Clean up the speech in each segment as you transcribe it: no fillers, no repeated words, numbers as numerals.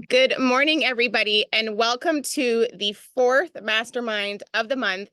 Good morning, everybody, and welcome to the fourth mastermind of the month.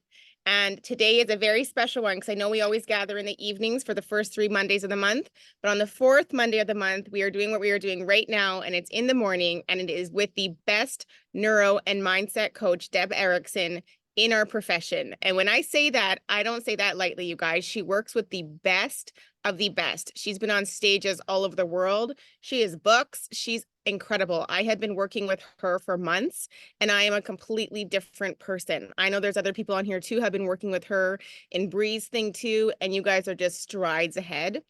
And today is a very special one because I know we always gather in the evenings for the first 3 Mondays of the month. But on the fourth Monday of the month, we are doing what we are doing right now, and it's in the morning, and it is with the best neuro and mindset coach, Deb Erikson, in our profession. And when I say that, I don't say that lightly, you guys. She works with the best of the best. She's been on stages all over the world. She has books. She's incredible. I had been working with her for months and I am a completely different person. I know there's other people on here too who have been working with her in Bree's thing too, and you guys are just strides ahead.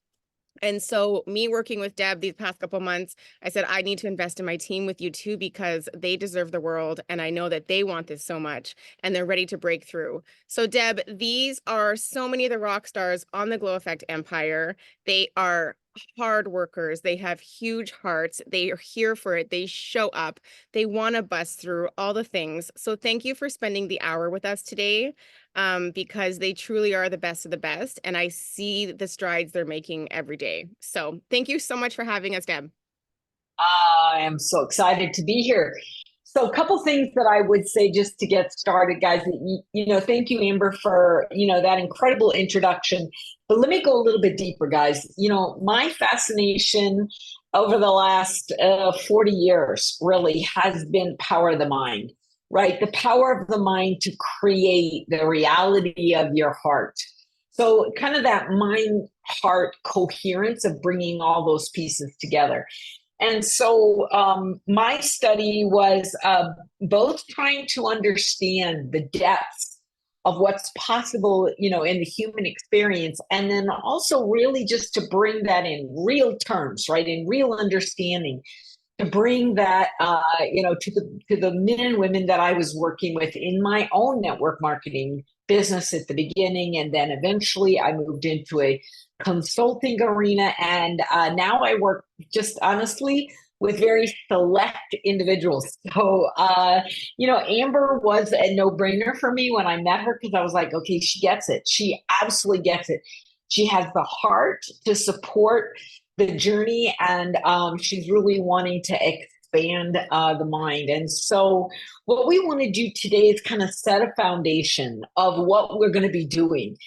And so me working with Deb these past couple months, I said, I need to invest in my team with you too, because they deserve the world. And I know that they want this so much and they're ready to break through. So Deb, these are so many of the rock stars on the Glow Effect Empire. They are hard workers. They have huge hearts. They are here for it. They show up. They want to bust through all the things. So thank you for spending the hour with us today, because they truly are the best of the best. And I see the strides they're making every day. So thank you so much for having us, Deb. I am so excited to be here. So, a couple things that I would say just to get started, guys. Thank you, Amber, for that incredible introduction. But let me go a little bit deeper, guys. My fascination over the last 40 years really has been power of the mind, right? The power of the mind to create the reality of your heart. So, kind of that mind heart coherence of bringing all those pieces together. And so my study was both trying to understand the depths of what's possible, in the human experience, and then also really just to bring that in real terms, right, in real understanding, to bring that, to the men and women that I was working with in my own network marketing business at the beginning, and then eventually I moved into a consulting arena, and now I work just honestly with very select individuals. So, Amber was a no-brainer for me when I met her, because I was like, okay, she gets it. She absolutely gets it. She has the heart to support the journey, and she's really wanting to expand the mind. And so what we want to do today is kind of set a foundation of what we're going to be doing.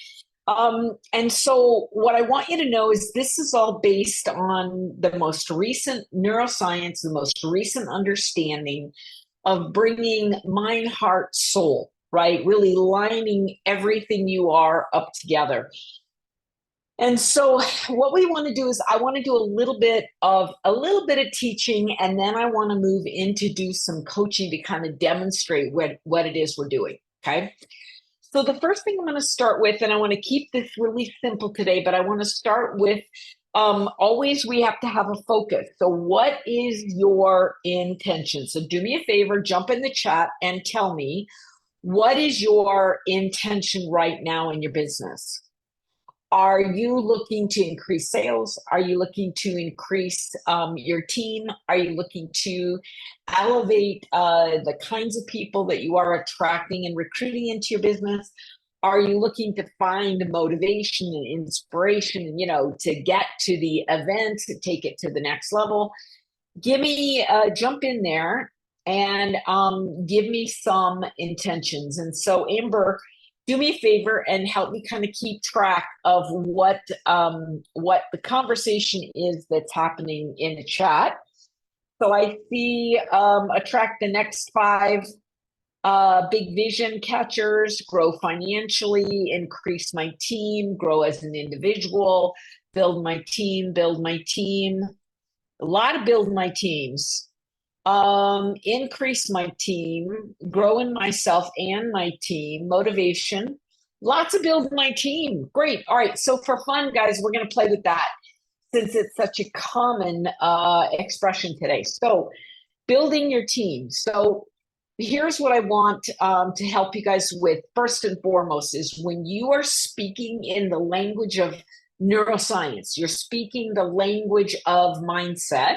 And so what I want you to know is this is all based on the most recent neuroscience, the most recent understanding of bringing mind, heart, soul, right? Really lining everything you are up together. And so what we want to do is I want to do a little bit of teaching, and then I want to move into do some coaching to kind of demonstrate what it is we're doing. Okay. So the first thing I'm going to start with, and I want to keep this really simple today, but I want to start with always we have to have a focus. So what is your intention? So do me a favor, jump in the chat and tell me, what is your intention right now in your business? Are you looking to increase sales? Are you looking to increase your team? Are you looking to elevate the kinds of people that you are attracting and recruiting into your business? Are you looking to find motivation and inspiration, to get to the event, to take it to the next level? Jump in there and give me some intentions. And so, Amber, do me a favor and help me kind of keep track of what the conversation is that's happening in the chat. So I see attract the next 5 big vision catchers, grow financially, increase my team, grow as an individual, build my team, a lot of build my teams. Increase my team, grow in myself and my team, motivation, lots of build my team. Great. All right. So for fun, guys, we're going to play with that since it's such a common expression today. So building your team. So here's what I want to help you guys with first and foremost is when you are speaking in the language of neuroscience, you're speaking the language of mindset.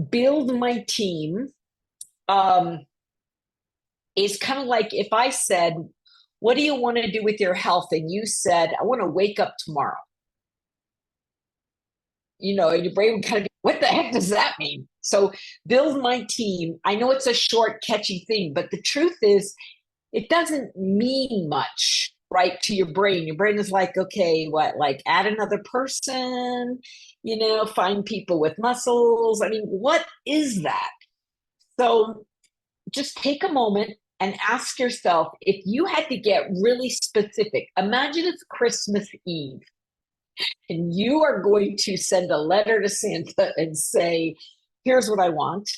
Build my team is kind of like if I said, what do you want to do with your health? And you said, I want to wake up tomorrow. your brain would kind of be, what the heck does that mean? So build my team. I know it's a short, catchy thing, but the truth is it doesn't mean much, right, to your brain. Your brain is like, okay, what, like add another person, find people with muscles. I mean, what is that? So just take a moment and ask yourself, if you had to get really specific, imagine it's Christmas Eve and you are going to send a letter to Santa and say, here's what I want.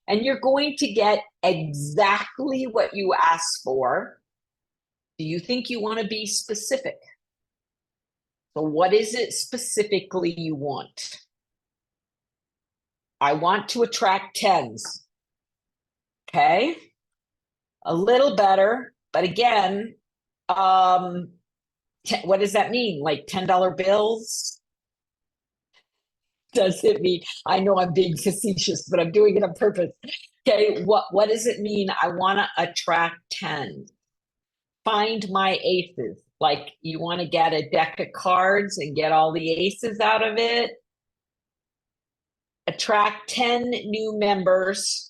And you're going to get exactly what you asked for. Do you think you want to be specific? So what is it specifically you want? I want to attract tens. Okay. A little better, but again, what does that mean? Like $10 bills? Does it mean, I know I'm being facetious, but I'm doing it on purpose. Okay, what does it mean? I want to attract tens. Find my aces. Like you want to get a deck of cards and get all the aces out of it. Attract 10 new members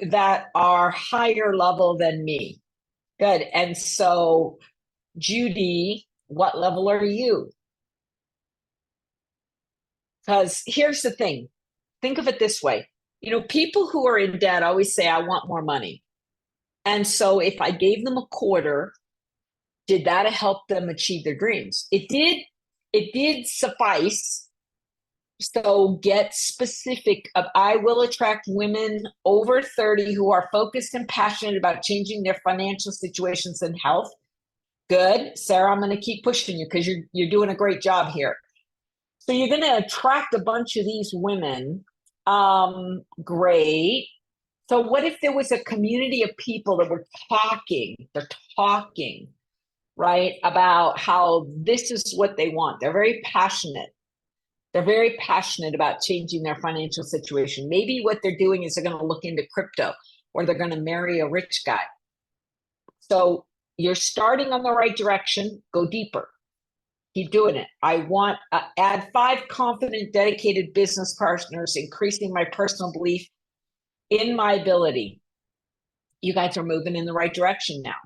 that are higher level than me. Good. And so, Judy, what level are you? Because here's the thing. Think of it this way. People who are in debt always say, I want more money. And so if I gave them a quarter, did that help them achieve their dreams? It did suffice. So get specific. I will attract women over 30 who are focused and passionate about changing their financial situations and health. Good. Sarah, I'm going to keep pushing you because you're doing a great job here. So you're going to attract a bunch of these women. Great. So what if there was a community of people that were they're talking, right, about how this is what they want. They're very passionate. They're very passionate about changing their financial situation. Maybe what they're doing is they're going to look into crypto or they're going to marry a rich guy. So you're starting on the right direction. Go deeper. Keep doing it. I want to add 5 confident, dedicated business partners, increasing my personal belief in my ability. You guys are moving in the right direction now.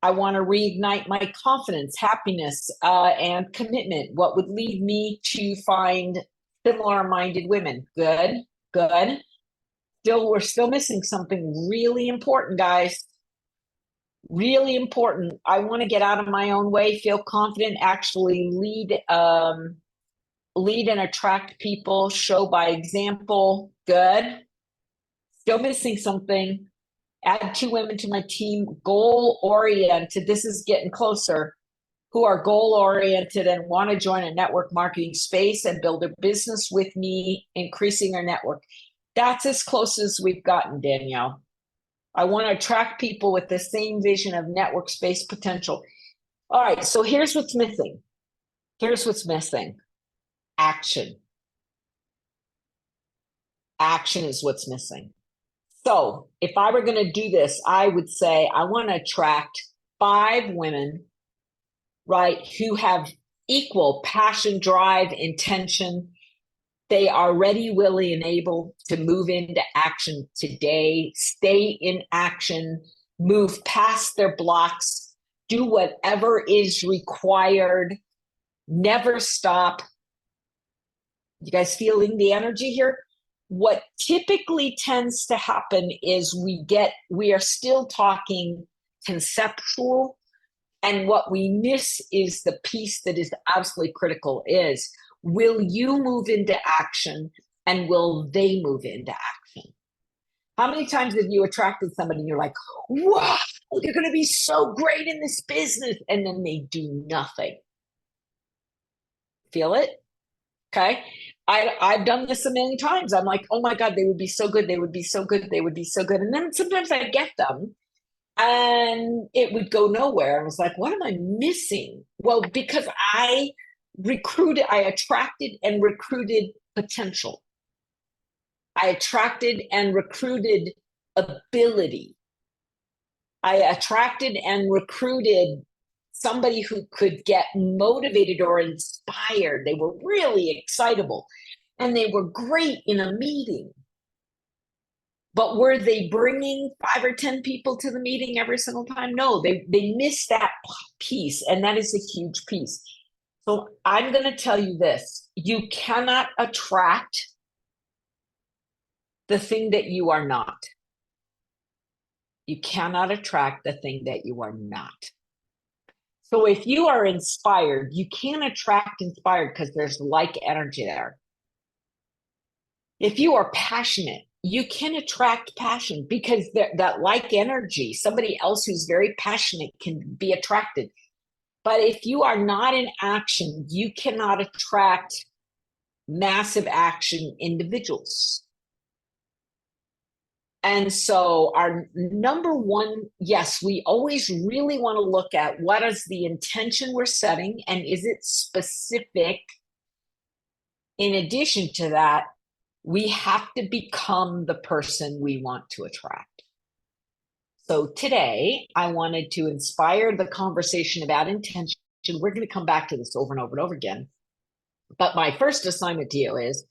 I want to reignite my confidence, happiness, and commitment. What would lead me to find similar-minded women? Good, good. We're still missing something really important, guys. Really important. I want to get out of my own way, feel confident, actually lead and attract people, show by example. Good. Still missing something. Add 2 women to my team, goal-oriented. This is getting closer. Who are goal-oriented and want to join a network marketing space and build a business with me, increasing our network. That's as close as we've gotten, Danielle. I want to attract people with the same vision of network space potential. All right, so here's what's missing. Here's what's missing. Action. Action is what's missing. So if I were going to do this, I would say I want to attract 5 women, right, who have equal passion, drive, intention. They are ready, willing, and able to move into action today, stay in action, move past their blocks, do whatever is required, never stop. You guys feeling the energy here? What typically tends to happen is we are still talking conceptual, and what we miss is the piece that is absolutely critical is, will you move into action and will they move into action? How many times have you attracted somebody and you're like, wow, they're going to be so great in this business, and then they do nothing? Feel it? Okay. I've done this a million times. I'm like, oh my God, they would be so good. They would be so good. They would be so good. And then sometimes I get them and it would go nowhere. I was like, what am I missing? Well, because I attracted and recruited potential. I attracted and recruited ability. I attracted and recruited somebody who could get motivated or inspired. They were really excitable and they were great in a meeting. But were they bringing 5 or 10 people to the meeting every single time? No, they missed that piece, and that is a huge piece. So I'm going to tell you this. You cannot attract the thing that you are not. You cannot attract the thing that you are not. So if you are inspired, you can't attract inspired because there's like energy there. If you are passionate, you can attract passion because that like energy, somebody else who's very passionate can be attracted. But if you are not in action, you cannot attract massive action individuals. And so our number one, yes, we always really want to look at what is the intention we're setting and is it specific? In addition to that, we have to become the person we want to attract. So today, I wanted to inspire the conversation about intention. We're going to come back to this over and over and over again. But my first assignment to you is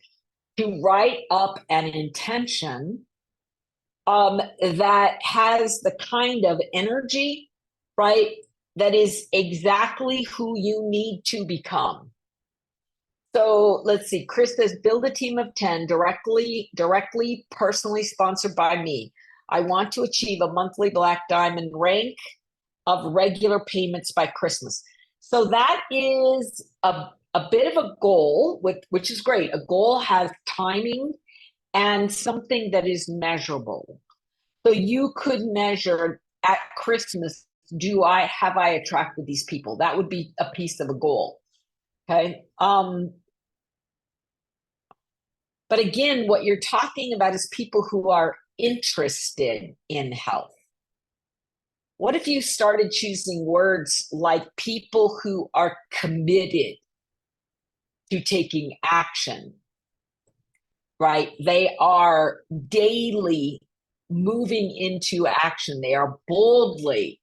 to write up an intention that has the kind of energy, right, that is exactly who you need to become. So let's see, Chris says, build a team of 10 directly, personally sponsored by me. I want to achieve a monthly Black Diamond rank of regular payments by Christmas. So that is a bit of a goal, which is great. A goal has timing and something that is measurable. So you could measure at Christmas, have I attracted these people? That would be a piece of a goal. Okay. But again, what you're talking about is people who are interested in health. What if you started choosing words like people who are committed to taking action, right? They are daily moving into action. They are boldly,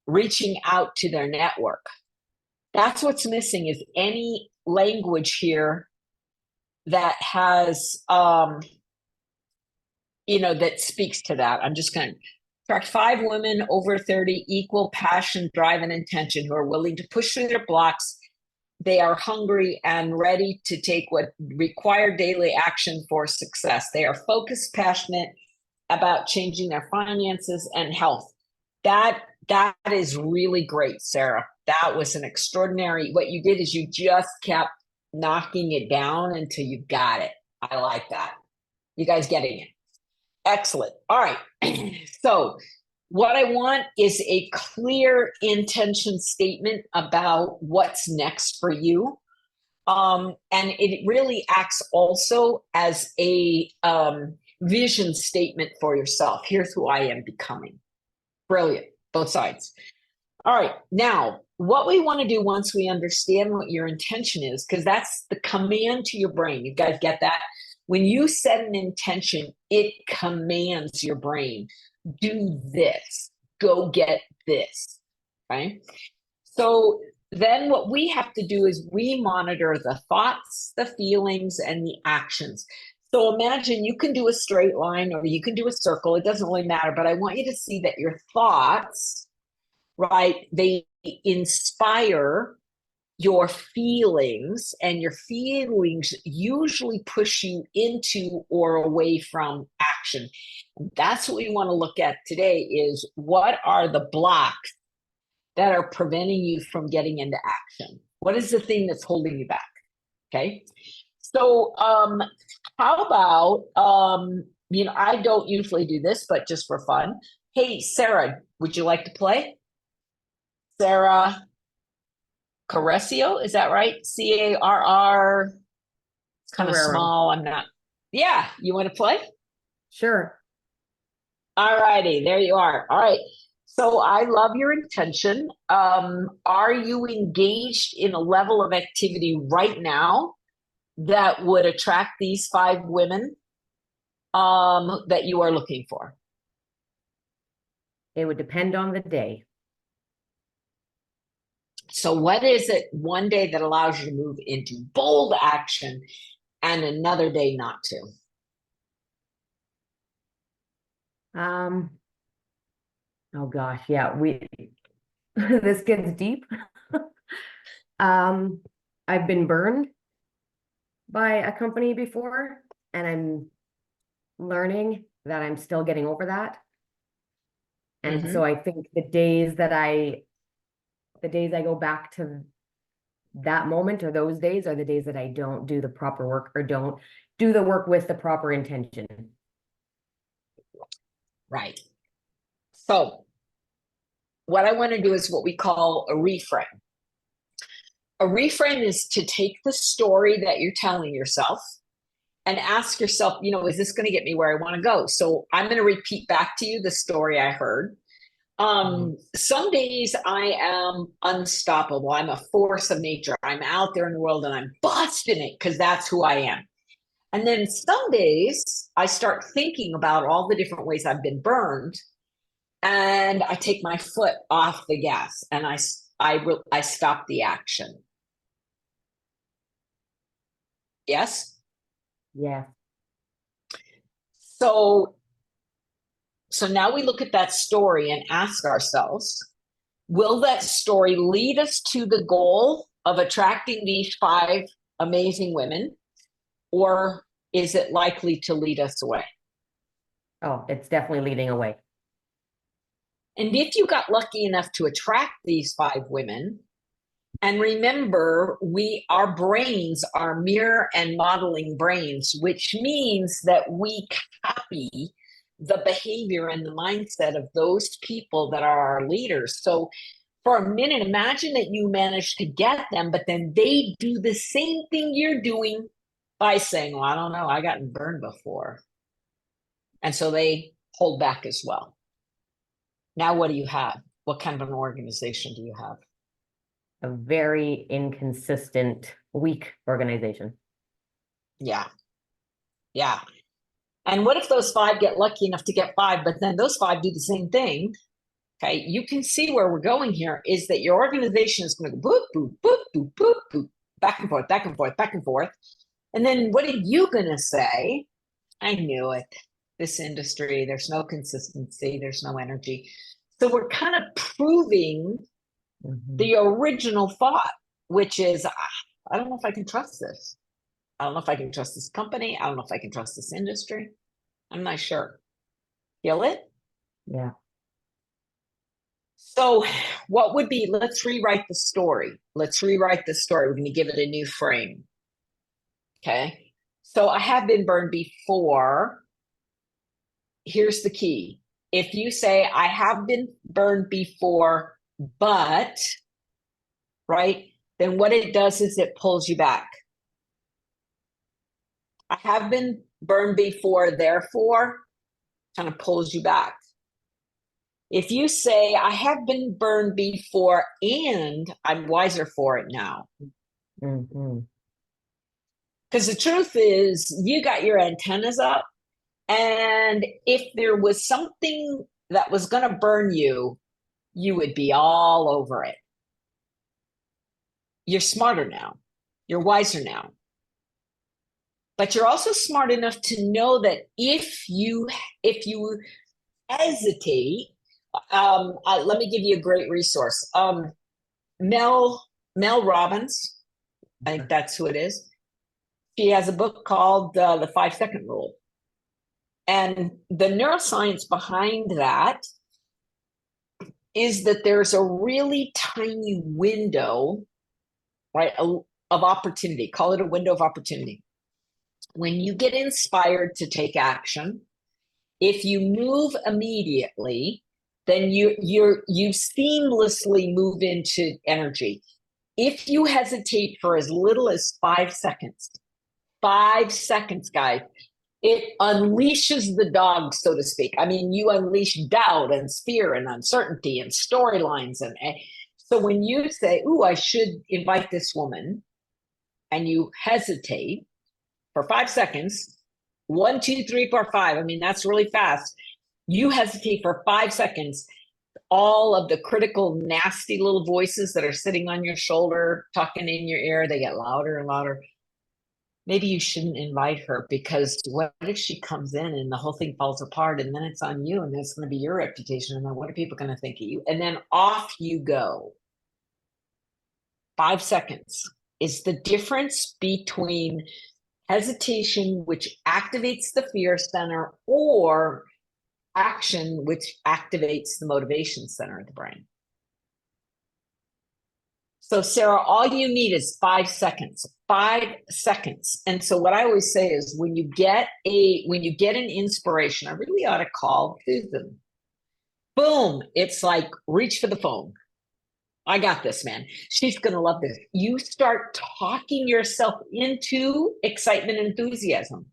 reaching out to their network. That's what's missing is any language here that has, that speaks to that. I'm just going to attract 5 women over 30, equal passion, drive, and intention, who are willing to push through their blocks. They are hungry and ready to take what required daily action for success. They are focused, passionate about changing their finances and health. That is really great, Sarah. That was an extraordinary, what you did is you just kept knocking it down until you got it. I like that. You guys getting it? Excellent. All right. So what I want is a clear intention statement about what's next for you. And it really acts also as a vision statement for yourself. Here's who I am becoming. Brilliant. Both sides. All right. Now, what we want to do once we understand what your intention is, because that's the command to your brain. You guys get that? When you set an intention, it commands your brain, do this, go get this, right? So then what we have to do is we monitor the thoughts, the feelings, and the actions. So imagine you can do a straight line or you can do a circle. It doesn't really matter, but I want you to see that your thoughts, right, they inspire your feelings, and your feelings usually push you into or away from action. That's what we want to look at today is what are the blocks that are preventing you from getting into action? What is the thing that's holding you back? Okay. So how about, I don't usually do this, but just for fun. Hey, Sarah, would you like to play? Sarah Carresio, is that right? Carr. It's kind of small. I'm not. Yeah, you want to play? Sure. All righty, there you are. All right. So I love your intention. Are you engaged in a level of activity right now that would attract these 5 women that you are looking for? It would depend on the day. So, what is it one day that allows you to move into bold action and another day not to? Um, oh gosh, yeah, this gets deep. Um, I've been burned by a company before, and I'm learning that I'm still getting over that. And so Mm-hmm. I think the days I go back to that moment or those days are the days that I don't do the proper work or don't do the work with the proper intention. Right. So, what I want to do is what we call a reframe. A reframe is to take the story that you're telling yourself and ask yourself, is this going to get me where I want to go? So I'm going to repeat back to you the story I heard. Mhm. Some days I am unstoppable. I'm a force of nature. I'm out there in the world and I'm busting it because that's who I am. And then some days I start thinking about all the different ways I've been burned, and I take my foot off the gas and I stop the action. Yes. Yeah. So now we look at that story and ask ourselves, will that story lead us to the goal of attracting these 5 amazing women, or is it likely to lead us away? Oh, it's definitely leading away. And if you got lucky enough to attract these 5 women, and remember, our brains are mirror and modeling brains, which means that we copy the behavior and the mindset of those people that are our leaders. So for a minute, imagine that you manage to get them, but then they do the same thing you're doing by saying, well, I don't know, I gotten burned before. And so they hold back as well. Now, what do you have? What kind of an organization do you have? A very inconsistent, weak organization. Yeah. Yeah. And what if those 5 get lucky enough to get 5, but then those 5 do the same thing? Okay. You can see where we're going here is that your organization is going to go boop, boop, boop, boop, boop, boop, back and forth, back and forth, back and forth. And then what are you going to say? I knew it. This industry, there's no consistency, there's no energy. So we're kind of proving the original thought, which is, I don't know if I can trust this. I don't know if I can trust this company. I don't know if I can trust this industry. I'm not sure. Feel it? Yeah. So, what would be, let's rewrite the story. Let's rewrite the story. We're going to give it a new frame. Okay. So, I have been burned before. Here's the key. If you say, I have been burned before, but, right, then what it does is it pulls you back. I have been burned before, therefore, kind of pulls you back. If you say, I have been burned before and I'm wiser for it now. Mm-hmm. Because the truth is, you got your antennas up. And if there was something that was going to burn you, you would be all over it. You're smarter now. You're wiser now. But you're also smart enough to know that if you hesitate, let me give you a great resource. Mel Robbins, I think that's who it is. She has a book called The 5-Second Rule. And the neuroscience behind that is that there's a really tiny window, right, of opportunity. Call it a window of opportunity. When you get inspired to take action, if you move immediately, then you seamlessly move into energy. If you hesitate for as little as 5 seconds, 5 seconds, guys, it unleashes the dog, so to speak. I mean, you unleash doubt and fear and uncertainty and storylines. And so when you say, ooh, I should invite this woman, and you hesitate for 5 seconds, 1, 2, 3, 4, 5. I mean, that's really fast. You hesitate for 5 seconds. all of the critical, nasty little voices that are sitting on your shoulder, talking in your ear, they get louder and louder. Maybe you shouldn't invite her, because what if she comes in and the whole thing falls apart, and then it's on you, and then it's going to be your reputation, and then what are people going to think of you? And then off you go. 5 seconds is the difference between hesitation, which activates the fear center, or action, which activates the motivation center of the brain. So Sarah, all you need is 5 seconds, 5 seconds. And so what I always say is, when you get an inspiration, I really ought to call Susan. Boom. It's like, reach for the phone. I got this, man. She's going to love this. You start talking yourself into excitement and enthusiasm.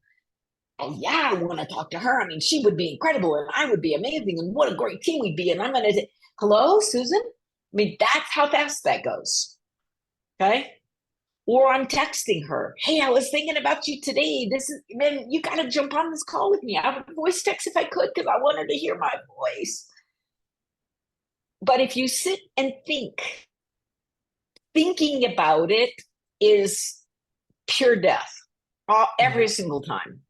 Oh yeah, I want to talk to her. I mean, she would be incredible, and I would be amazing, and what a great team we'd be. And I'm going to, hello, Susan? I mean, that's how fast that goes. Okay. Or I'm texting her. Hey, I was thinking about you today. Man, you got to jump on this call with me. I would voice text if I could, because I wanted to hear my voice. But if you sit and thinking about it is pure death every single time.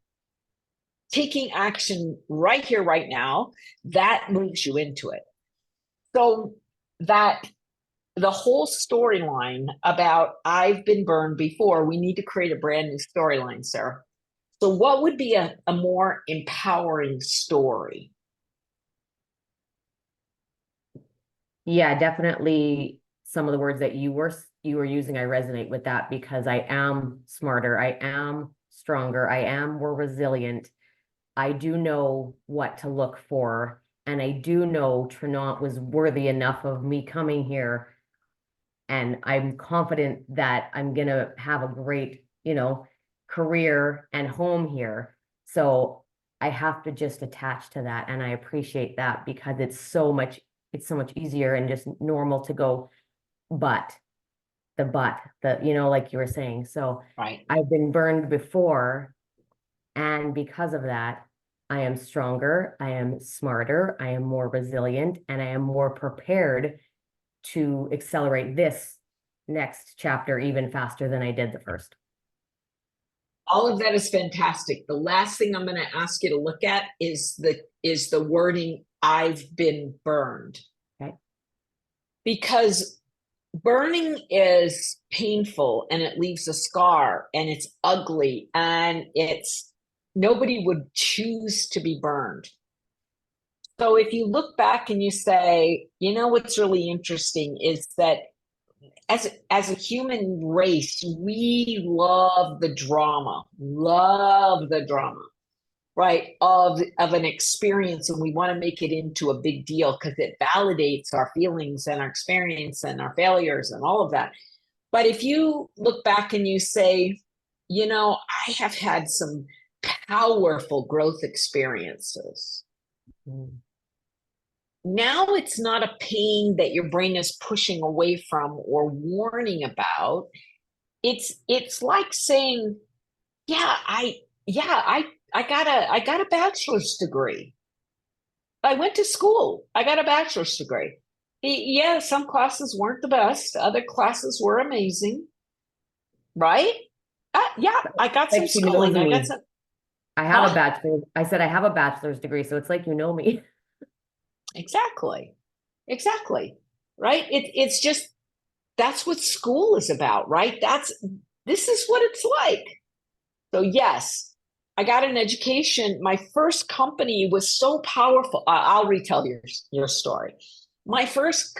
Taking action right here, right now, that moves you into it. So that the whole storyline about I've been burned before, we need to create a brand new storyline, Sarah. So what would be a more empowering story? Yeah, definitely some of the words that you were using, I resonate with that, because I am smarter, I am stronger, I am more resilient. I do know what to look for, and I do know Trinant was worthy enough of me coming here, and I'm confident that I'm gonna have a great, career and home here. So I have to just attach to that, and I appreciate that, because it's so much easier and just normal to go, but like you were saying. So Right. I've been burned before, and because of that, I am stronger, I am smarter, I am more resilient, and I am more prepared to accelerate this next chapter even faster than I did the first. All of that is fantastic. The last thing I'm going to ask you to look at is the wording, I've been burned. Okay. Because burning is painful, and it leaves a scar, and it's ugly, and nobody would choose to be burned. So if you look back and you say, what's really interesting is that as a human race, we love the drama, right? Of an experience, and we want to make it into a big deal because it validates our feelings and our experience and our failures and all of that. But if you look back and you say, I have had some powerful growth experiences. Mm. Now it's not a pain that your brain is pushing away from or warning about. It's like saying, I got a bachelor's degree. I went to school. I got a bachelor's degree. Yeah, some classes weren't the best. Other classes were amazing. Right? Yeah, I got Like some she knows schooling. I got me. some. I have a bachelor's. I said I have a bachelor's degree, so it's like you know me. Exactly. Right? It's just, that's what school is about, right? This is what it's like. So yes, I got an education. My first company was so powerful. I'll retell your story. My first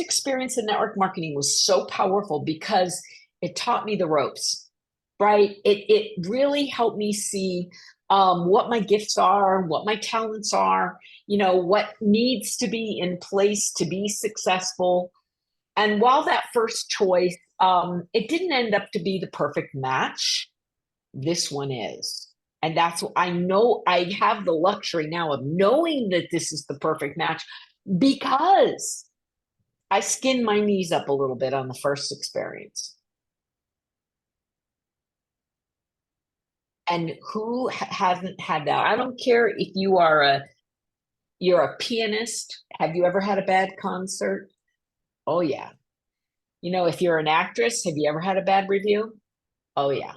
experience in network marketing was so powerful because it taught me the ropes, right? It really helped me see what my gifts are, what my talents are, what needs to be in place to be successful. And while that first choice, it didn't end up to be the perfect match, this one is. And that's what I know. I have the luxury now of knowing that this is the perfect match, because I skinned my knees up a little bit on the first experience. And who hasn't had that? I don't care if you are You're a pianist. Have you ever had a bad concert? Oh, yeah. You know, if you're an actress, have you ever had a bad review? Oh, yeah.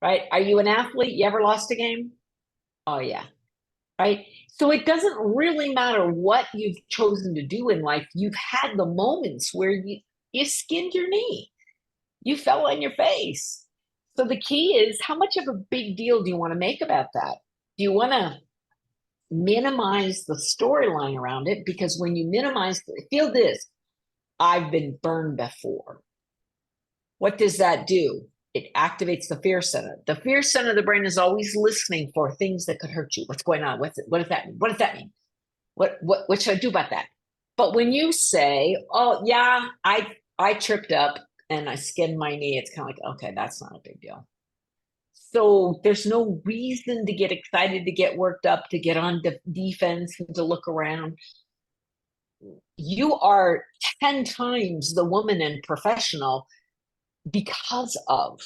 Right? Are you an athlete? You ever lost a game? Oh, yeah. Right? So it doesn't really matter what you've chosen to do in life. You've had the moments where you skinned your knee, you fell on your face. So the key is, how much of a big deal do you want to make about that? Do you want to minimize the storyline around it? Because when you minimize, feel this, I've been burned before. What does that do? It activates the fear center. The fear center of the brain is always listening for things that could hurt you. What's going on? What does that mean? What does that mean? What should I do about that? But when you say, oh yeah, I tripped up and I skinned my knee, it's kind of like, okay, that's not a big deal. So there's no reason to get excited, to get worked up, to get on defense, and to look around. You are 10 times the woman and professional because of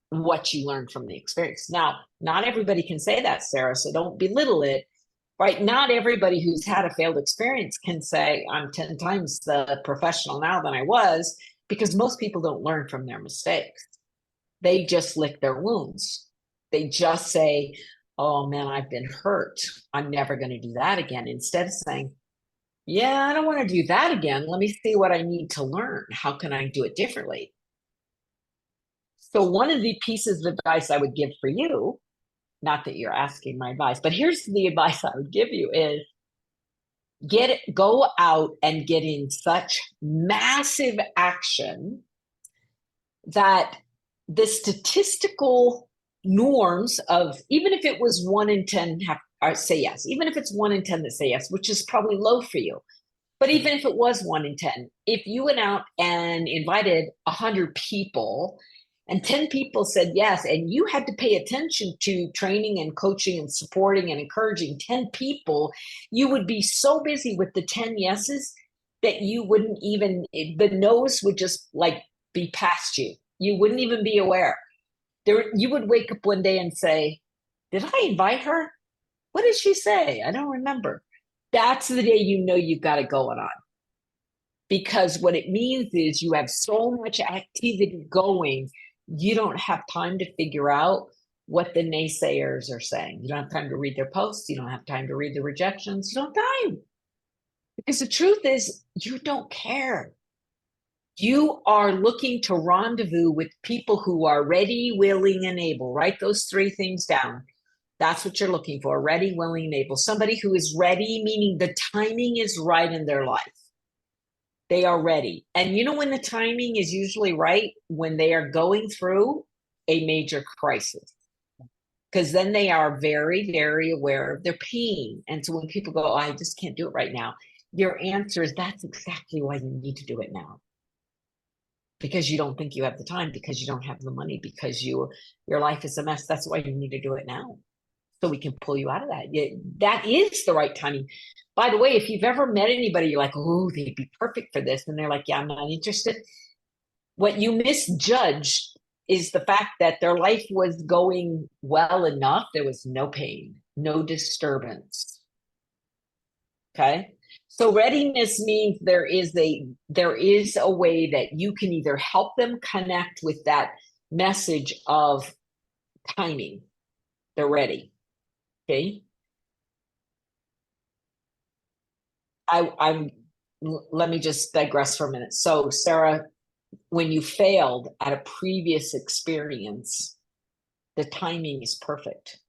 what you learned from the experience. Now, not everybody can say that, Sarah, so don't belittle it, right? Not everybody who's had a failed experience can say, I'm 10 times the professional now than I was, because most people don't learn from their mistakes. They just lick their wounds. They just say, oh man, I've been hurt. I'm never going to do that again. Instead of saying, yeah, I don't want to do that again. Let me see what I need to learn. How can I do it differently? So one of the pieces of advice I would give for you, not that you're asking my advice, but here's the advice I would give you is go out and get in such massive action that the statistical norms of, even if it was 1 in 10 say yes, even if it's 1 in 10 that say yes, which is probably low for you, but even if it was 1 in 10, if you went out and invited 100 people and 10 people said yes, and you had to pay attention to training and coaching and supporting and encouraging 10 people, you would be so busy with the 10 yeses that you wouldn't even, the no's would just like be past you. You wouldn't even be aware. You would wake up one day and say, did I invite her? What did she say? I don't remember. That's the day you know you've got it going on. Because what it means is you have so much activity going, you don't have time to figure out what the naysayers are saying. You don't have time to read their posts. You don't have time to read the rejections. You don't have time. Because the truth is, you don't care. You are looking to rendezvous with people who are ready, willing, and able. Write those 3 things down. That's what you're looking for. Ready, willing, and able. Somebody who is ready, meaning the timing is right in their life. They are ready. And you know when the timing is usually right? When they are going through a major crisis. Because then they are very, very aware of their pain. And so when people go, oh, I just can't do it right now, your answer is, that's exactly why you need to do it now. Because you don't think you have the time, because you don't have the money, because your life is a mess. That's why you need to do it now. So we can pull you out of that. That is the right timing. By the way, if you've ever met anybody, you're like, oh, they'd be perfect for this. And they're like, yeah, I'm not interested. What you misjudged is the fact that their life was going well enough. There was no pain, no disturbance. Okay. So readiness means there is a way that you can either help them connect with that message of timing. They're ready. Okay. Let me just digress for a minute. So Sarah, when you failed at a previous experience, the timing is perfect.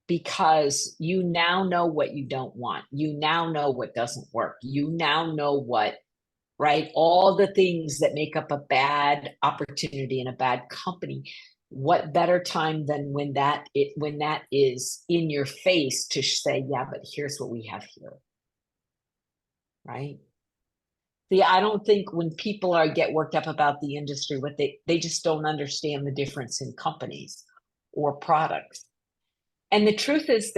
Because you now know what you don't want. You now know what doesn't work. You now know what, right? All the things that make up a bad opportunity and a bad company. What better time than when that is in your face to say, yeah, but here's what we have here, right? See, I don't think when people get worked up about the industry, what they just don't understand the difference in companies or products. And the truth is,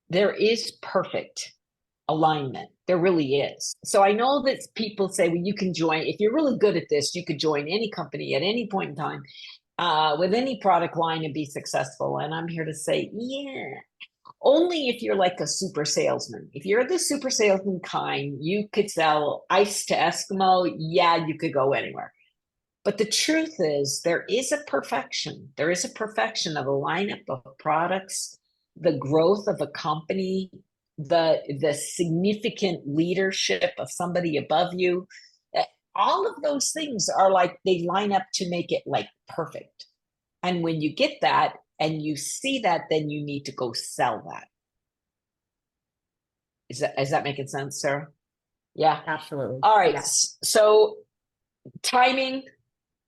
there is perfect alignment. There really is. So I know that people say, well, you can join, if you're really good at this, you could join any company at any point in time with any product line and be successful. And I'm here to say, yeah, Only if you're like a super salesman. If you're the super salesman kind, you could sell ice to Eskimo. Yeah, you could go anywhere. But the truth is, there is a perfection. There is a perfection of a lineup of products, the growth of a company, the significant leadership of somebody above you. All of those things are like they line up to make it like perfect. And when you get that and you see that, then you need to go sell that. Is that making sense, Sarah? Yeah. Absolutely. All right. Yeah. So timing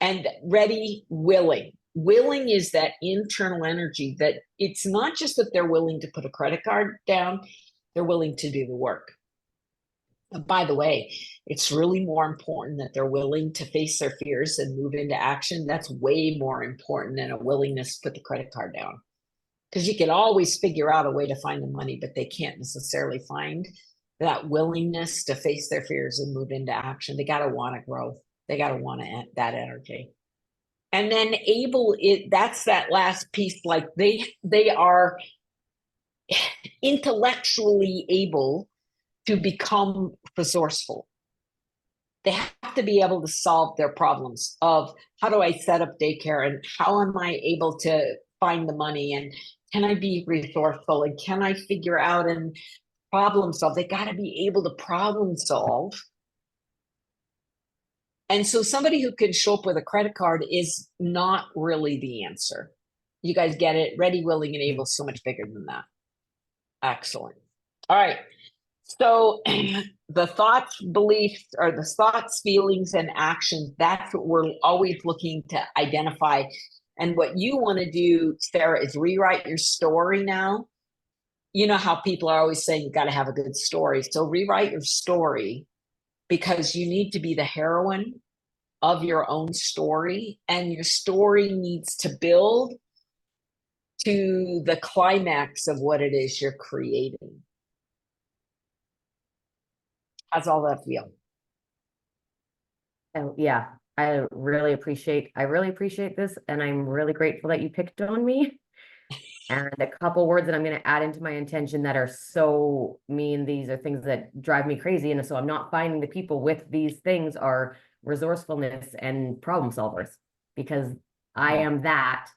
and ready, willing. Willing is that internal energy that it's not just that they're willing to put a credit card down, they're willing to do the work. And by the way, it's really more important that they're willing to face their fears and move into action. That's way more important than a willingness to put the credit card down. Because you can always figure out a way to find the money, but they can't necessarily find that willingness to face their fears and move into action. They got to want to grow. They got to want that energy. And then that's that last piece. Like they are intellectually able to become resourceful. They have to be able to solve their problems of how do I set up daycare and how am I able to find the money and can I be resourceful and can I figure out and problem solve? They got to be able to problem solve. And so somebody who can show up with a credit card is not really the answer. You guys get it? Ready, willing, and able, so much bigger than that. Excellent. All right. So the thoughts, beliefs, or the thoughts, feelings, and actions, that's what we're always looking to identify. And what you want to do, Sarah, is rewrite your story now. You know how people are always saying you got to have a good story. So rewrite your story because you need to be the heroine of your own story. And your story needs to build to the climax of what it is you're creating. How's all that feel? Oh, yeah, I really appreciate this, and I'm really grateful that you picked on me. And a couple words that I'm going to add into my intention that are so mean. These are things that drive me crazy. And so I'm not finding the people with these things are resourcefulness and problem solvers, because I am that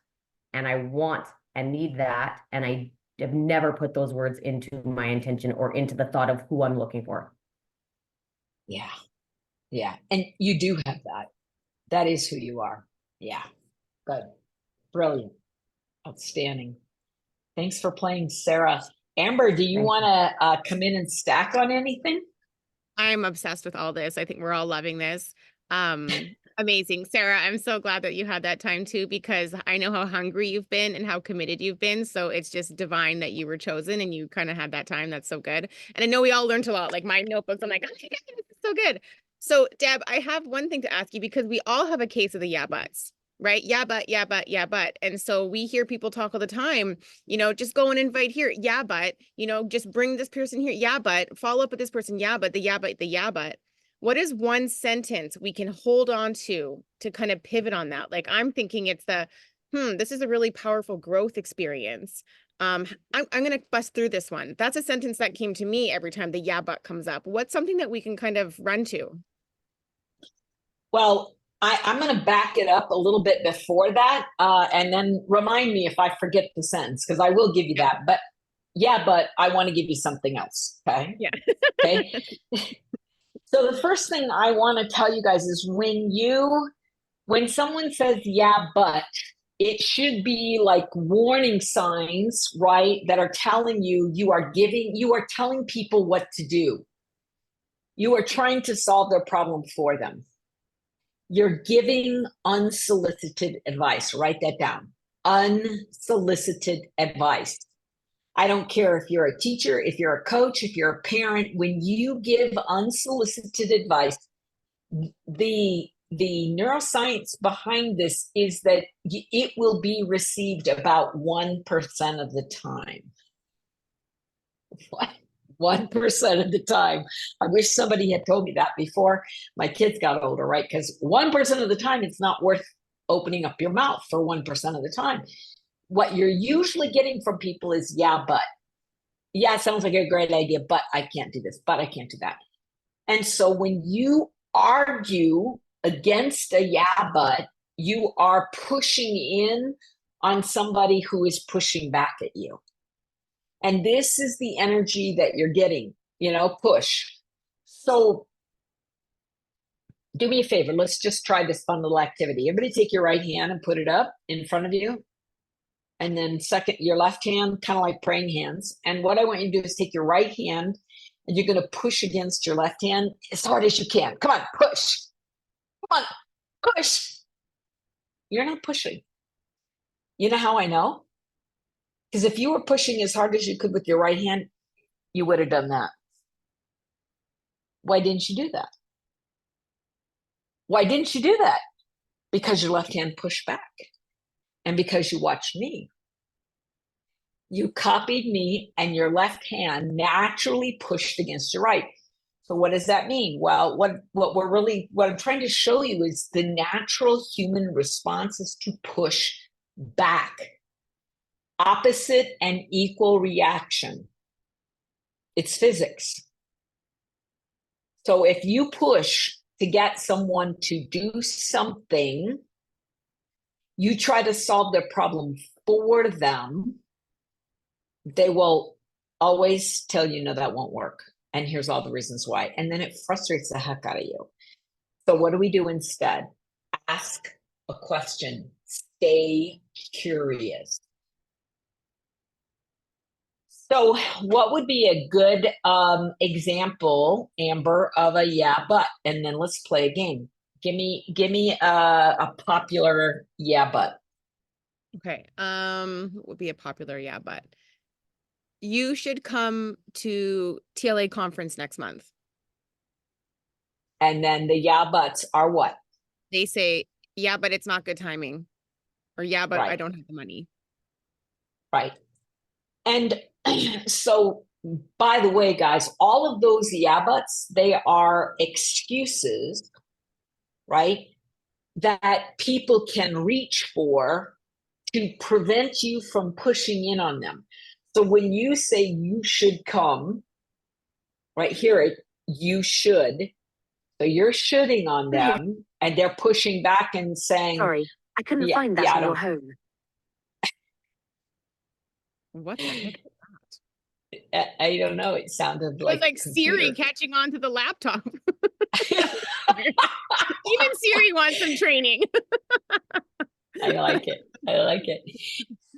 and I want and need that. And I have never put those words into my intention or into the thought of who I'm looking for. Yeah. Yeah. And you do have that. That is who you are. Yeah. Good. Brilliant. Outstanding. Thanks for playing, Sarah. Amber, do you want to come in and stack on anything? I'm obsessed with all this. I think we're all loving this. Amazing. Sarah, I'm so glad that you had that time too, because I know how hungry you've been and how committed you've been. So it's just divine that you were chosen and you kind of had that time. That's so good. And I know we all learned a lot. Like my notebooks, I'm like, oh, this is so good. So Deb, I have one thing to ask you because we all have a case of the yeah buts. Right? Yeah, but, yeah, but, yeah, but. And so we hear people talk all the time, just go and invite here. Yeah, but, just bring this person here. Yeah, but follow up with this person. Yeah, but the yeah, but the yeah, but. What is one sentence we can hold on to kind of pivot on that? Like I'm thinking it's this is a really powerful growth experience. I'm going to bust through this one. That's a sentence that came to me every time the yeah, but comes up. What's something that we can kind of run to? Well, I'm going to back it up a little bit before that, and then remind me if I forget the sentence, because I will give you that. But yeah, but I want to give you something else. Okay. Yeah. Okay. So the first thing I want to tell you guys is when someone says, yeah, but it should be like warning signs, right? That are telling you are telling people what to do. You are trying to solve their problem for them. You're giving unsolicited advice. Write that down. Unsolicited advice. I don't care if you're a teacher, if you're a coach, if you're a parent, when you give unsolicited advice, the neuroscience behind this is that it will be received about 1% of the time. What? 1% of the time. I wish somebody had told me that before my kids got older, right? Because 1% of the time, it's not worth opening up your mouth for 1% of the time. What you're usually getting from people is, yeah, but. Yeah, sounds like a great idea, but I can't do this, but I can't do that. And so when you argue against a yeah, but you are pushing in on somebody who is pushing back at you. And this is the energy that you're getting, push. So do me a favor. Let's just try this fun little activity. Everybody take your right hand and put it up in front of you. And then second, your left hand, kind of like praying hands. And what I want you to do is take your right hand and you're going to push against your left hand as hard as you can. Come on, push. Come on, push. You're not pushing. You know how I know? Because if you were pushing as hard as you could with your right hand, you would have done that. Why didn't you do that? Why didn't you do that? Because your left hand pushed back. And because you watched me. You copied me and your left hand naturally pushed against your right. So what does that mean? Well, what I'm trying to show you is the natural human response is to push back. Opposite and equal reaction. It's physics. So if you push to get someone to do something, you try to solve their problem for them, they will always tell you, no, that won't work. And here's all the reasons why. And then it frustrates the heck out of you. So what do we do instead? Ask a question. Stay curious. So what would be a good example, Amber, of a yeah, but? And then let's play a game. Give me a popular yeah, but. Okay. What would be a popular yeah, but? You should come to TLA conference next month. And then the yeah, buts are what? They say, yeah, but it's not good timing. Or yeah, but I Right. don't have the money. Right. And so, by the way, guys, all of those yeah buts, they are excuses, right? That people can reach for to prevent you from pushing in on them. So when you say you should come, right here, you should. So you're shoulding on them and they're pushing back and saying, sorry, I couldn't find that in your home. What the heck? I don't know. It sounded It was like Siri catching on to the laptop. Even Siri wants some training. I like it. I like it.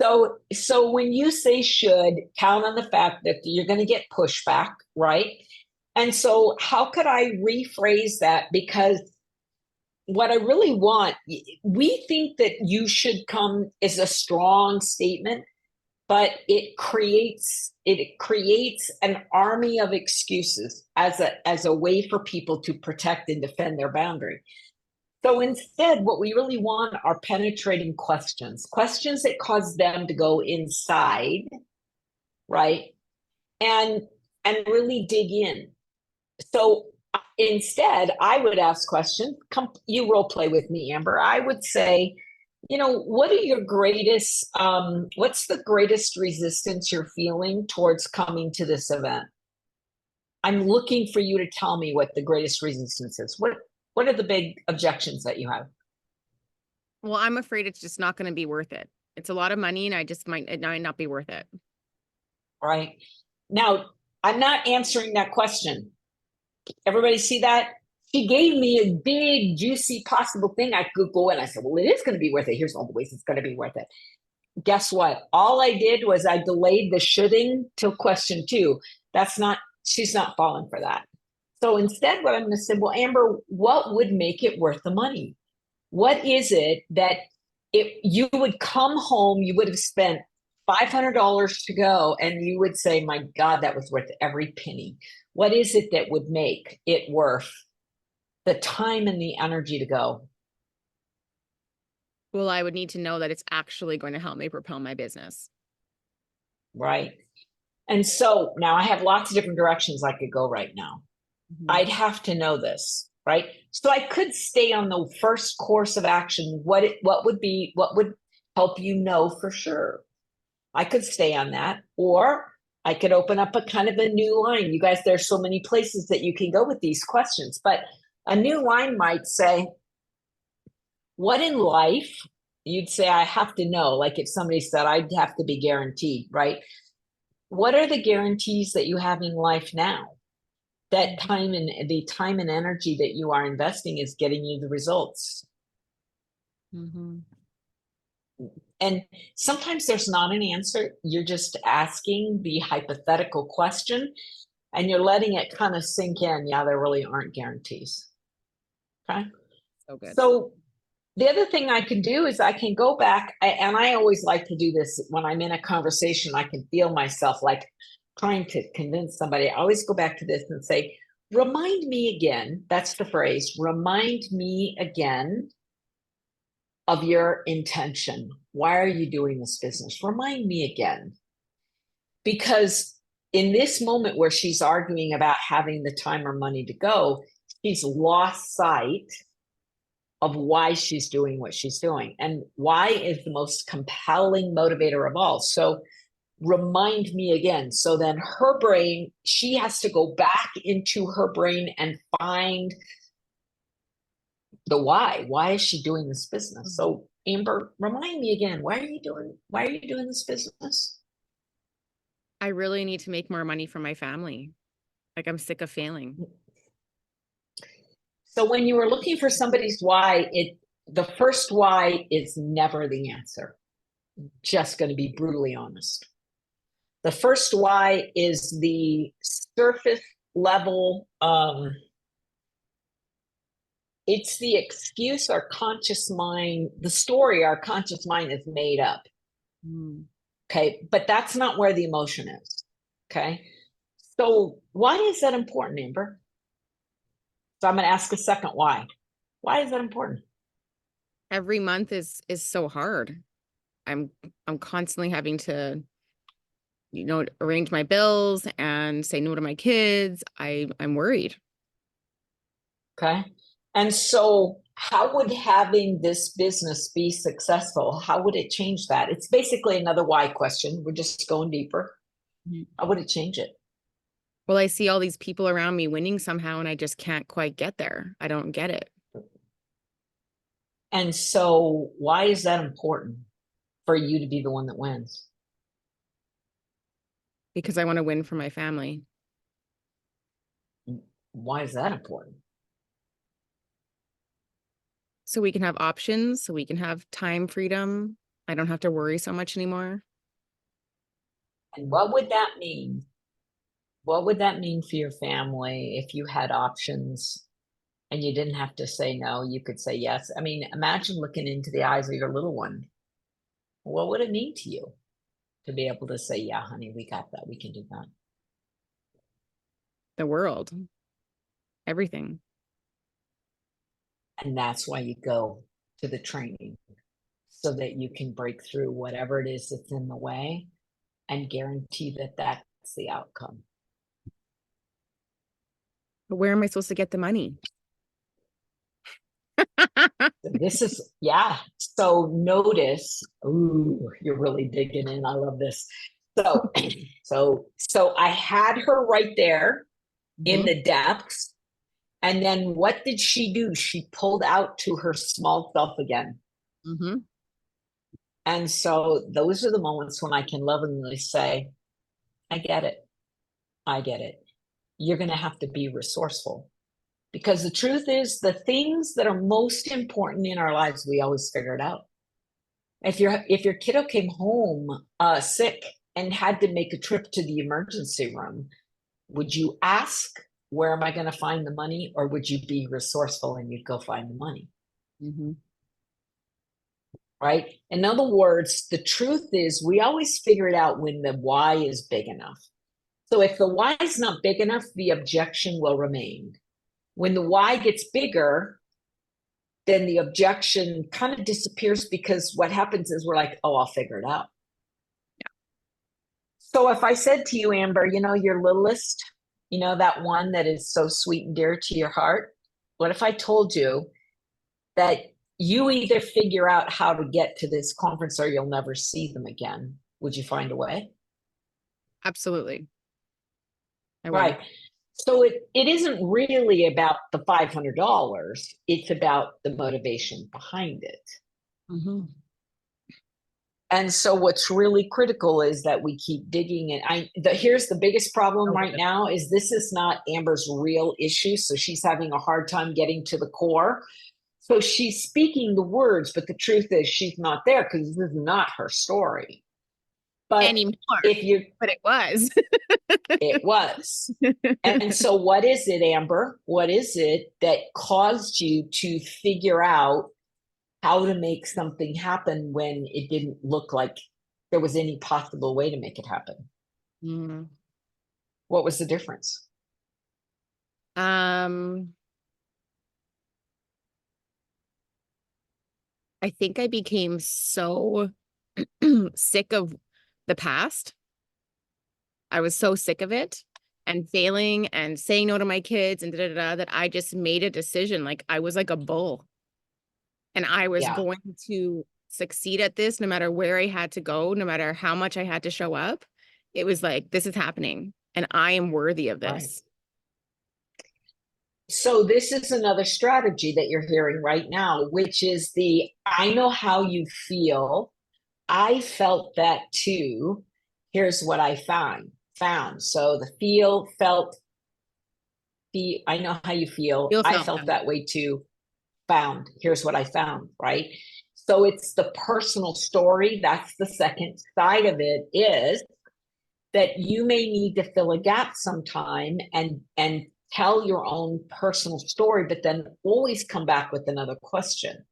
So when you say should, count on the fact that you're going to get pushback, right? And so how could I rephrase that? Because what I really want, we think that you should come is a strong statement, but it creates an army of excuses as a way for people to protect and defend their boundary. So instead, what we really want are penetrating questions that cause them to go inside, right? And really dig in. So instead, I would ask questions. Come, you role play with me, Amber. I would say, what are your greatest, what's the greatest resistance you're feeling towards coming to this event? I'm looking for you to tell me what the greatest resistance is. What are the big objections that you have? Well, I'm afraid it's just not going to be worth it. It's a lot of money and it might not be worth it. Right. Now, I'm not answering that question. Everybody see that? She gave me a big, juicy possible thing I could go and I said, well, it is going to be worth it. Here's all the ways it's going to be worth it. Guess what? All I did was I delayed the shoulding till question 2. She's not falling for that. So instead, what I'm going to say, well, Amber, what would make it worth the money? What is it that if you would come home, you would have spent $500 to go and you would say, my God, that was worth every penny. What is it that would make it worth the time and the energy to go? Well, I would need to know that it's actually going to help me propel my business. Right. And so now I have lots of different directions I could go right now. Mm-hmm. I'd have to know this, right? So I could stay on the first course of action. What would help you know for sure? I could stay on that, or I could open up a kind of a new line. You guys, there's so many places that you can go with these questions, but a new line might say, what in life, you'd say, I have to know, like if somebody said, I'd have to be guaranteed, right? What are the guarantees that you have in life now? That time and the time and energy that you are investing is getting you the results. Mm-hmm. And sometimes there's not an answer. You're just asking the hypothetical question and you're letting it kind of sink in. Yeah, there really aren't guarantees. Okay. So good. So the other thing I can do is I can go back, and I always like to do this when I'm in a conversation. I can feel myself like trying to convince somebody. I always go back to this and say, remind me again. That's the phrase. Remind me again of your intention. Why are you doing this business? Remind me again. Because in this moment where she's arguing about having the time or money to go, she's lost sight of why she's doing what she's doing. And why is the most compelling motivator of all. So remind me again. So then her brain, she has to go back into her brain and find the why. Why is she doing this business? So Amber, remind me again, why are you doing this business? I really need to make more money for my family. Like I'm sick of failing. So when you were looking for somebody's why, the first why is never the answer. Just going to be brutally honest. The first why is the surface level. It's the excuse our conscious mind, the story our conscious mind has made up. Okay, but that's not where the emotion is. Okay, so why is that important, Amber? So I'm going to ask a second why. Why is that important? Every month is so hard. I'm constantly having to, arrange my bills and say no to my kids. I'm worried. Okay. And so how would having this business be successful? How would it change that? It's basically another why question. We're just going deeper. How would it change it? Well, I see all these people around me winning somehow, and I just can't quite get there. I don't get it. And so why is that important for you to be the one that wins? Because I want to win for my family. Why is that important? So we can have options, so we can have time freedom. I don't have to worry so much anymore. And what would that mean? What would that mean for your family if you had options and you didn't have to say no, you could say yes? I mean, imagine looking into the eyes of your little one. What would it mean to you to be able to say, yeah, honey, we got that. We can do that. The world, everything. And that's why you go to the training, so that you can break through whatever it is that's in the way and guarantee that that's the outcome. But where am I supposed to get the money? This is, yeah. So notice, ooh, you're really digging in. I love this. So I had her right there in the depths. And then what did she do? She pulled out to her small self again. And so those are the moments when I can lovingly say, I get it. I get it. You're going to have to be resourceful, because the truth is, the things that are most important in our lives, we always figure it out. If your kiddo came home sick and had to make a trip to the emergency room, would you ask, where am I going to find the money? Or would you be resourceful and you'd go find the money? Right? In other words, the truth is, we always figure it out when the why is big enough. So if the why is not big enough, the objection will remain. When the why gets bigger, then the objection kind of disappears, because what happens is we're like, oh, I'll figure it out. Yeah. So if I said to you, Amber, your littlest, that one that is so sweet and dear to your heart, what if I told you that you either figure out how to get to this conference or you'll never see them again? Would you find a way? Absolutely. I would. Right. So it isn't really about the $500. It's about the motivation behind it. Mhm. And so what's really critical is that we keep digging. And here's the biggest problem right now is this is not Amber's real issue. So she's having a hard time getting to the core. So she's speaking the words, but the truth is she's not there because this is not her story. But Anymore, if you, but it was. it was. And so what is it, Amber? What is it that caused you to figure out how to make something happen when it didn't look like there was any possible way to make it happen? Mm. What was the difference? I think I became so sick of the past. I was so sick of it and failing and saying no to my kids and that I just made a decision. Like I was like a bull and I was Yeah. going to succeed at this no matter where I had to go, no matter how much I had to show up. It was like, this is happening and I am worthy of this. Right. So this is another strategy that you're hearing right now, which is I know how you feel. I felt that too. Here's what I found. So the I know how you feel. I felt that way too. Found. Here's what I found, right? So it's the personal story. That's the second side of it, is that you may need to fill a gap sometime and tell your own personal story, but then always come back with another question,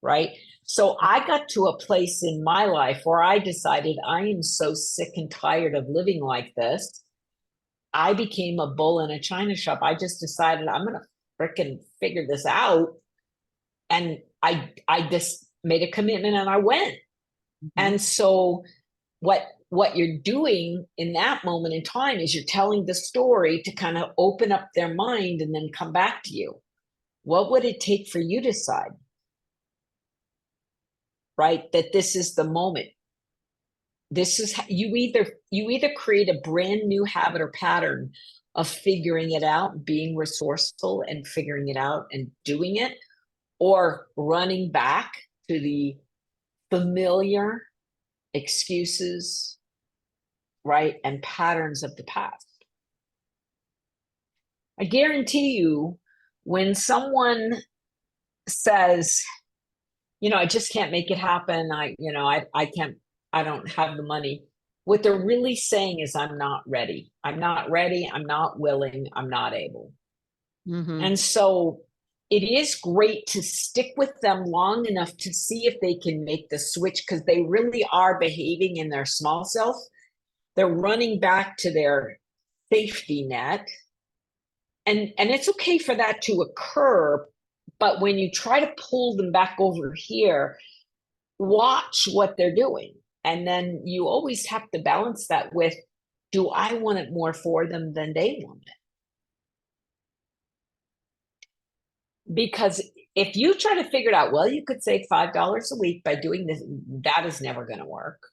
right? So I got to a place in my life where I decided I am so sick and tired of living like this. I became a bull in a china shop. I just decided I'm going to freaking figure this out. And I just made a commitment and I went. Mm-hmm. And so what you're doing in that moment in time is you're telling the story to kind of open up their mind and then come back to you. What would it take for you to decide? Right? That this is the moment. This is you either create a brand new habit or pattern of figuring it out, being resourceful and figuring it out and doing it, or running back to the familiar excuses, right, and patterns of the past. I guarantee you, when someone says, I just can't make it happen, I can't, I don't have the money, what they're really saying is, I'm not ready. I'm not ready. I'm not willing. I'm not able. Mm-hmm. And so it is great to stick with them long enough to see if they can make the switch, because they really are behaving in their small self. They're running back to their safety net. And it's okay for that to occur. But when you try to pull them back over here, watch what they're doing. And then you always have to balance that with, do I want it more for them than they want it? Because if you try to figure it out, well, you could save $5 a week by doing this, that is never going to work.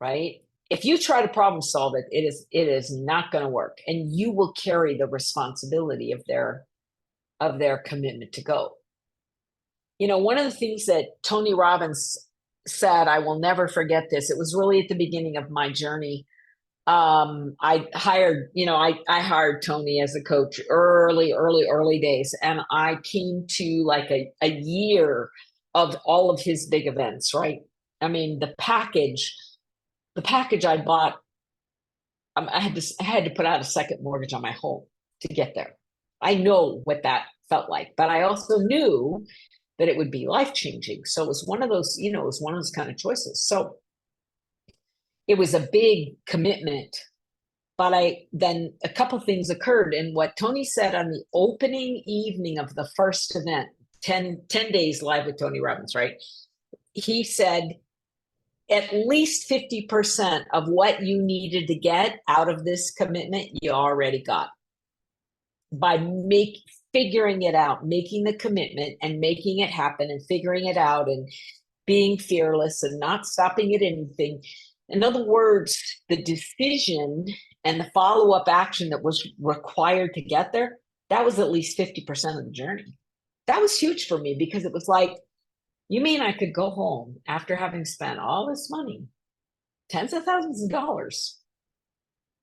Right? If you try to problem solve it, it is not going to work. And you will carry the responsibility of their commitment to go. One of the things that Tony Robbins said, I will never forget this. It was really at the beginning of my journey. I hired Tony as a coach early days. And I came to like a year of all of his big events, right? I mean, the package I bought, I had to put out a second mortgage on my home to get there. I know what that felt like, but I also knew that it would be life-changing. So it was one of those, kind of choices. So it was a big commitment, but then a couple things occurred. And what Tony said on the opening evening of the first event, 10 days live with Tony Robbins, right? He said, at least 50% of what you needed to get out of this commitment, you already got by figuring it out, making the commitment and making it happen and figuring it out and being fearless and not stopping at anything. In other words, the decision and the follow-up action that was required to get there, that was at least 50% of the journey. That was huge for me because it was like, you mean I could go home after having spent all this money, tens of thousands of dollars,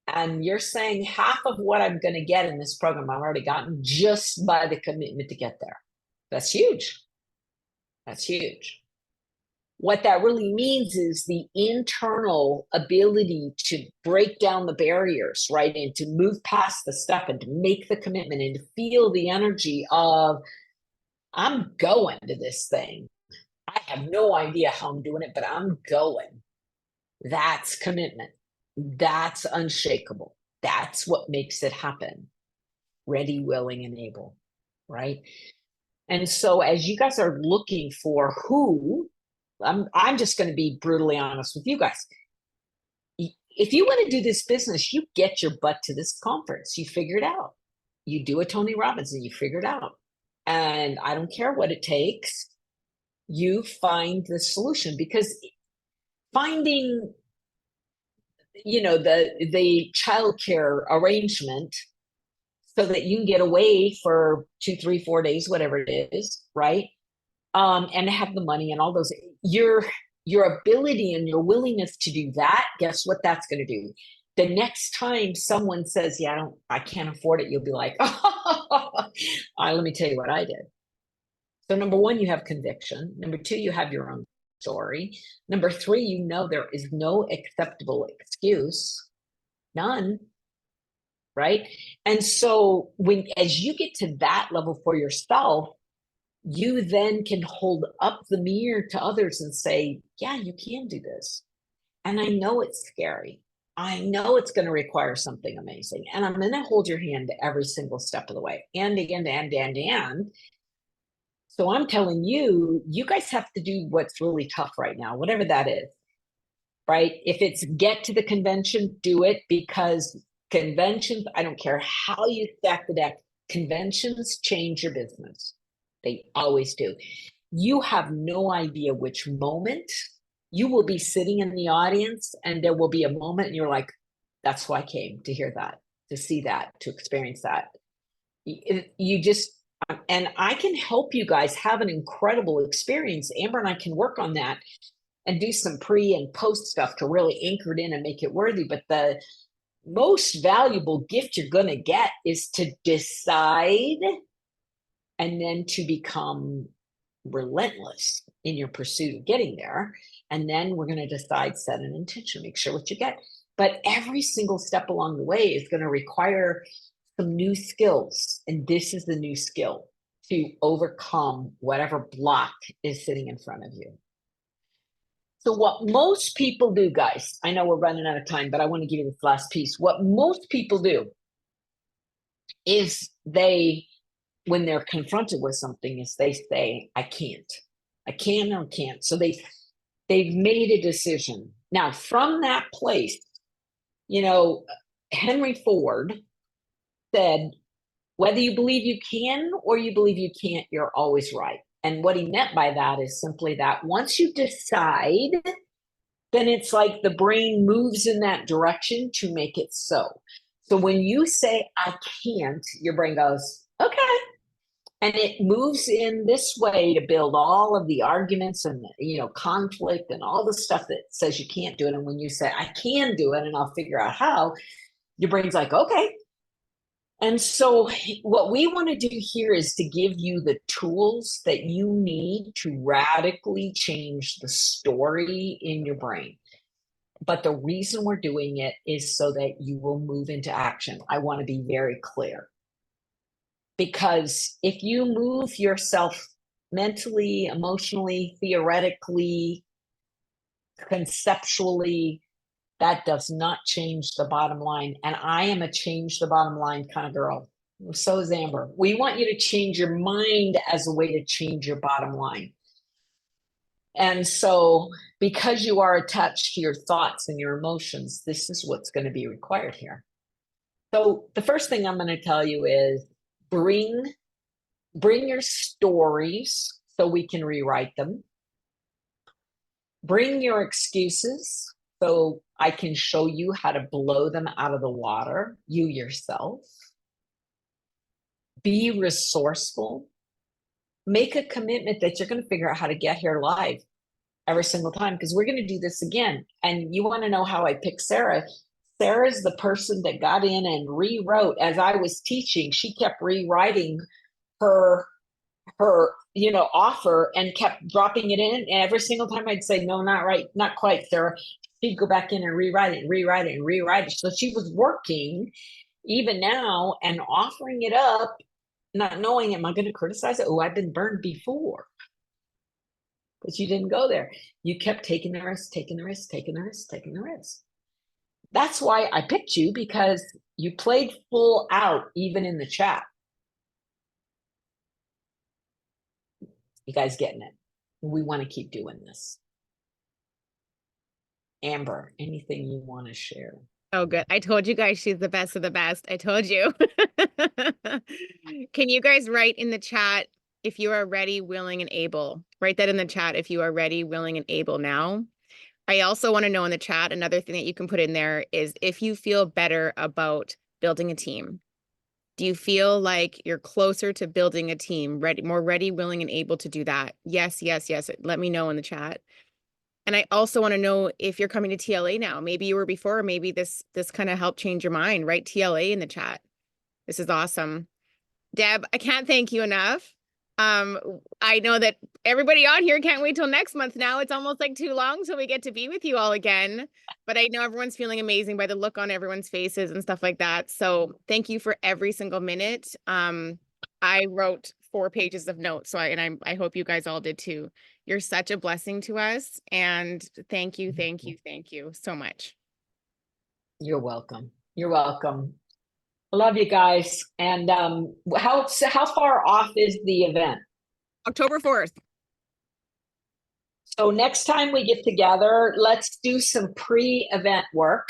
and you're saying half of what I'm going to get in this program I've already gotten just by the commitment to get there. That's huge. That's huge. What that really means is the internal ability to break down the barriers, right? And to move past the step and to make the commitment and to feel the energy of, I'm going to this thing. I have no idea how I'm doing it, but I'm going. That's commitment. That's unshakable. That's what makes it happen. Ready, willing, and able, right? And so as you guys are looking for who, I'm just going to be brutally honest with you guys. If you want to do this business, you get your butt to this conference. You figure it out. You do a Tony Robbins and you figure it out. And I don't care what it takes. You find the solution, because finding, the childcare arrangement so that you can get away for 2, 3, 4 days, whatever it is, right? And have the money and all those, your ability and your willingness to do that, guess what that's going to do? The next time someone says, yeah, I can't afford it, you'll be like, let me tell you what I did. So number one, you have conviction. Number two, you have your own story. Number three, there is no acceptable excuse, none, right? And so as you get to that level for yourself, you then can hold up the mirror to others and say, yeah, you can do this. And I know it's scary. I know it's going to require something amazing. And I'm going to hold your hand every single step of the way. And. So I'm telling you, you guys have to do what's really tough right now, whatever that is, right? If it's get to the convention, do it, because conventions, I don't care how you stack the deck, conventions change your business. They always do. You have no idea which moment you will be sitting in the audience, and there will be a moment and you're like, that's why I came, to hear that, to see that, to experience that. You just, and I can help you guys have an incredible experience. Amber and I can work on that and do some pre and post stuff to really anchor it in and make it worthy. But the most valuable gift you're going to get is to decide and then to become relentless in your pursuit of getting there. And then we're going to decide, set an intention, make sure what you get. But every single step along the way is going to require some new skills. And this is the new skill, to overcome whatever block is sitting in front of you. So what most people do, guys, I know we're running out of time, but I want to give you this last piece. What most people do is when they're confronted with something, is they say, I can't or can't. So they've made a decision. Now, from that place, Henry Ford said, whether you believe you can or you believe you can't, you're always right. And what he meant by that is simply that once you decide, then it's like the brain moves in that direction to make it so. So when you say, I can't, your brain goes, okay. And it moves in this way to build all of the arguments and, conflict and all the stuff that says you can't do it. And when you say, I can do it and I'll figure out how, your brain's like, okay. And so what we want to do here is to give you the tools that you need to radically change the story in your brain. But the reason we're doing it is so that you will move into action. I want to be very clear. Because if you move yourself mentally, emotionally, theoretically, conceptually, that does not change the bottom line. And I am a change the bottom line kind of girl. So is Amber. We want you to change your mind as a way to change your bottom line. And so because you are attached to your thoughts and your emotions, this is what's going to be required here. So the first thing I'm going to tell you is bring your stories so we can rewrite them. Bring your excuses so I can show you how to blow them out of the water, you yourself. Be resourceful. Make a commitment that you're going to figure out how to get here live every single time, because we're going to do this again. And you want to know how I picked Sarah? Sarah's the person that got in and rewrote as I was teaching. She kept rewriting her offer and kept dropping it in. And every single time I'd say, no, not right, not quite, Sarah. She'd go back in and rewrite it and rewrite it and rewrite it. So she was working even now and offering it up, not knowing, am I going to criticize it? Oh, I've been burned before. But you didn't go there. You kept taking the risk, taking the risk, taking the risk, taking the risk. That's why I picked you, because you played full out, even in the chat. You guys getting it? We want to keep doing this. Amber, anything you want to share? Oh, good. I told you guys she's the best of the best. I told you. Can you guys write in the chat if you are ready, willing, and able? Write that in the chat if you are ready, willing, and able now. I also want to know in the chat, another thing that you can put in there is if you feel better about building a team. Do you feel like you're closer to building a team, more ready, willing, and able to do that? Yes, yes, yes. Let me know in the chat. And I also want to know if you're coming to TLA now. Maybe you were before, or maybe this kind of helped change your mind. Write TLA in the chat. This is awesome. Deb, I can't thank you enough. I know that everybody on here can't wait till next month now. It's almost like too long till we get to be with you all again. But I know everyone's feeling amazing by the look on everyone's faces and stuff like that. So thank you for every single minute. I wrote 4 pages of notes, so I hope you guys all did too. You're such a blessing to us, and thank you so much. You're welcome. You're welcome. I love you guys. And how far off is the event? October 4th. So next time we get together, let's do some pre-event work.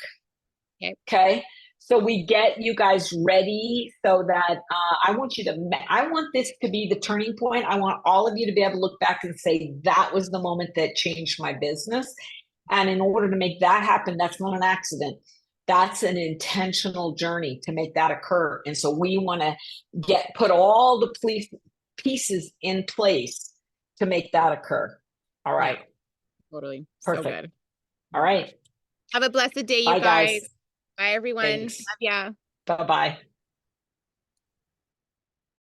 Okay. So we get you guys ready so that I want this to be the turning point. I want all of you to be able to look back and say, that was the moment that changed my business. And in order to make that happen, that's not an accident. That's an intentional journey to make that occur. And so we want to put all the pieces in place to make that occur. All right. Yeah, totally. Perfect. So good. All right. Have a blessed day, you Bye, guys. guys. Bye, everyone. Thanks. Love ya. Bye-bye.